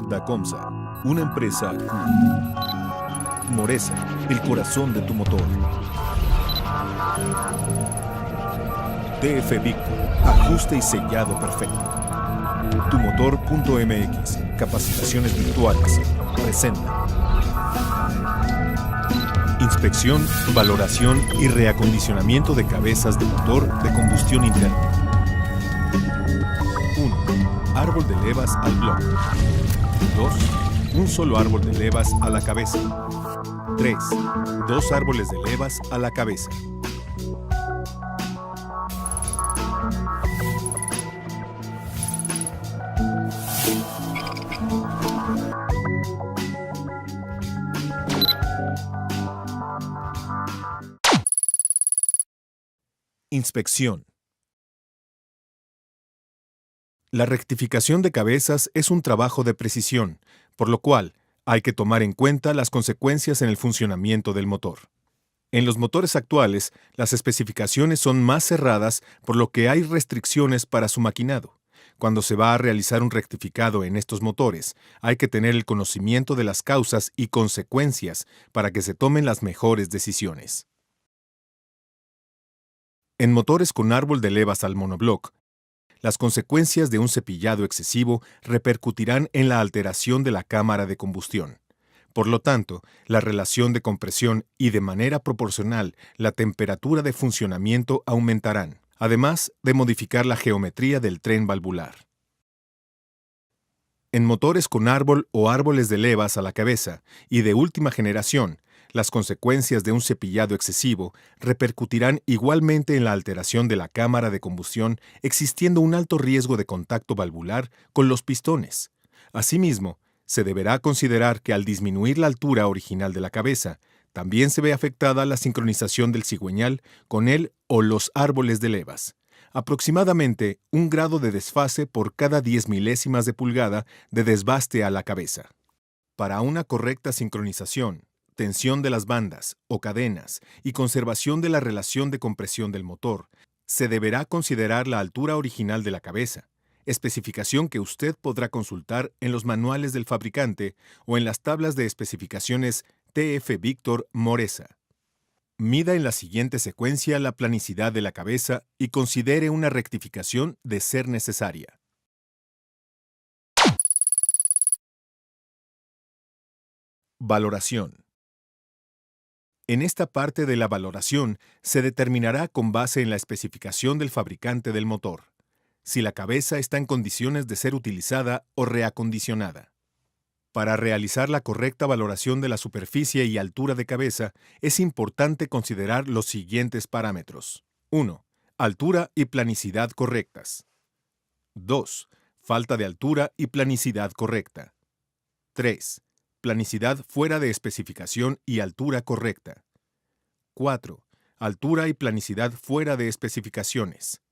Dacomsa, una empresa Moresa, el corazón de tu motor. TF Victor, ajuste y sellado perfecto. Tumotor.mx, capacitaciones virtuales, presenta. Inspección, valoración y reacondicionamiento de cabezas de motor de combustión interna. 1. Árbol de levas al bloque. 2. Un solo árbol de levas a la cabeza. 3. 2 árboles de levas a la cabeza. Inspección. La rectificación de cabezas es un trabajo de precisión, por lo cual hay que tomar en cuenta las consecuencias en el funcionamiento del motor. En los motores actuales, las especificaciones son más cerradas, por lo que hay restricciones para su maquinado. Cuando se va a realizar un rectificado en estos motores, hay que tener el conocimiento de las causas y consecuencias para que se tomen las mejores decisiones. En motores con árbol de levas al monobloc, las consecuencias de un cepillado excesivo repercutirán en la alteración de la cámara de combustión. Por lo tanto, la relación de compresión y de manera proporcional la temperatura de funcionamiento aumentarán, además de modificar la geometría del tren valvular. En motores con árbol o árboles de levas a la cabeza y de última generación, las consecuencias de un cepillado excesivo repercutirán igualmente en la alteración de la cámara de combustión, existiendo un alto riesgo de contacto valvular con los pistones. Asimismo, se deberá considerar que al disminuir la altura original de la cabeza, también se ve afectada la sincronización del cigüeñal con el o los árboles de levas. Aproximadamente 1 grado de desfase por cada 10 milésimas de pulgada de desbaste a la cabeza. Para una correcta sincronización, tensión de las bandas o cadenas y conservación de la relación de compresión del motor, se deberá considerar la altura original de la cabeza, especificación que usted podrá consultar en los manuales del fabricante o en las tablas de especificaciones TF Victor Moresa. Mida en la siguiente secuencia la planicidad de la cabeza y considere una rectificación de ser necesaria. Valoración. En esta parte de la valoración se determinará con base en la especificación del fabricante del motor, si la cabeza está en condiciones de ser utilizada o reacondicionada. Para realizar la correcta valoración de la superficie y altura de cabeza, es importante considerar los siguientes parámetros. 1. Altura y planicidad correctas. 2. Falta de altura y planicidad correcta. 3. Planicidad fuera de especificación y altura correcta. 4. Altura y planicidad fuera de especificaciones.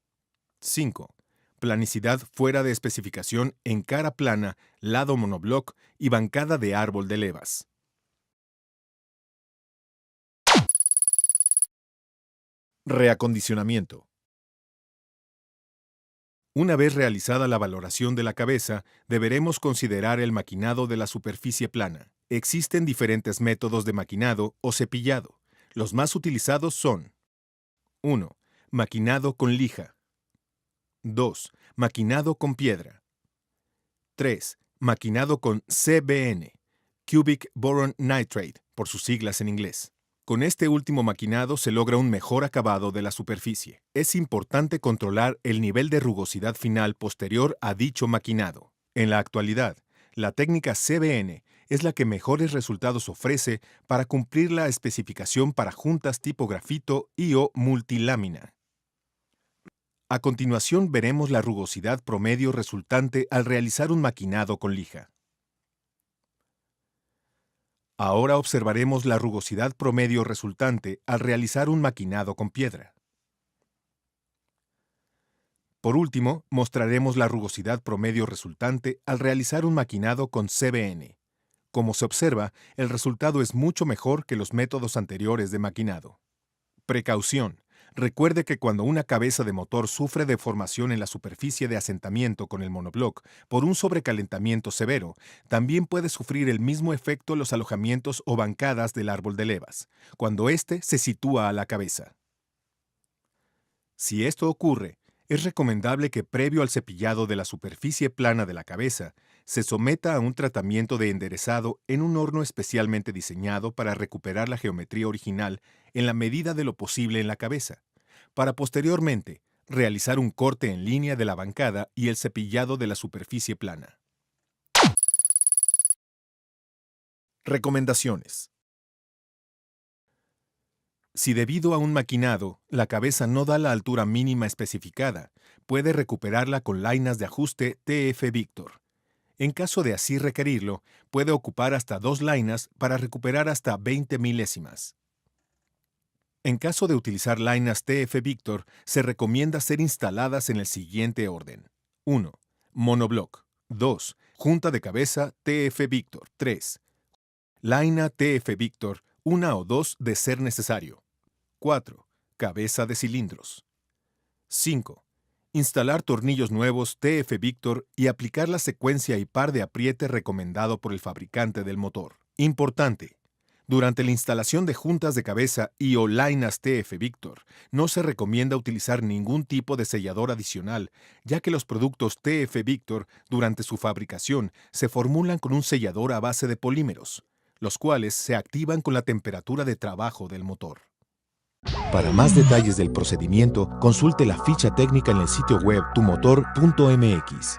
5. Planicidad fuera de especificación en cara plana, lado monobloc y bancada de árbol de levas. Reacondicionamiento. Una vez realizada la valoración de la cabeza, deberemos considerar el maquinado de la superficie plana. Existen diferentes métodos de maquinado o cepillado. Los más utilizados son: 1. Maquinado con lija. 2. Maquinado con piedra. 3. Maquinado con CBN, Cubic Boron Nitrate, por sus siglas en inglés. Con este último maquinado se logra un mejor acabado de la superficie. Es importante controlar el nivel de rugosidad final posterior a dicho maquinado. En la actualidad, la técnica CBN es la que mejores resultados ofrece para cumplir la especificación para juntas tipo grafito y o multilámina. A continuación veremos la rugosidad promedio resultante al realizar un maquinado con lija. Ahora observaremos la rugosidad promedio resultante al realizar un maquinado con piedra. Por último, mostraremos la rugosidad promedio resultante al realizar un maquinado con CBN. Como se observa, el resultado es mucho mejor que los métodos anteriores de maquinado. Precaución: Recuerde que cuando una cabeza de motor sufre deformación en la superficie de asentamiento con el monobloc por un sobrecalentamiento severo, también puede sufrir el mismo efecto los alojamientos o bancadas del árbol de levas, cuando éste se sitúa a la cabeza. Si esto ocurre, es recomendable que previo al cepillado de la superficie plana de la cabeza, se someta a un tratamiento de enderezado en un horno especialmente diseñado para recuperar la geometría original en la medida de lo posible en la cabeza, para posteriormente realizar un corte en línea de la bancada y el cepillado de la superficie plana. Recomendaciones. Si debido a un maquinado, la cabeza no da la altura mínima especificada, puede recuperarla con lainas de ajuste TF Victor. En caso de así requerirlo, puede ocupar hasta 2 lainas para recuperar hasta 20 milésimas. En caso de utilizar lainas TF Victor, se recomienda ser instaladas en el siguiente orden. 1. Monobloc. 2. Junta de cabeza TF Victor. 3. Laina TF Victor, 1 o 2 de ser necesario. 4. Cabeza de cilindros. 5. Instalar tornillos nuevos TF Victor y aplicar la secuencia y par de apriete recomendado por el fabricante del motor. Importante: durante la instalación de juntas de cabeza y o lainas TF Victor, no se recomienda utilizar ningún tipo de sellador adicional, ya que los productos TF Victor, durante su fabricación, se formulan con un sellador a base de polímeros, los cuales se activan con la temperatura de trabajo del motor. Para más detalles del procedimiento, consulte la ficha técnica en el sitio web tumotor.mx.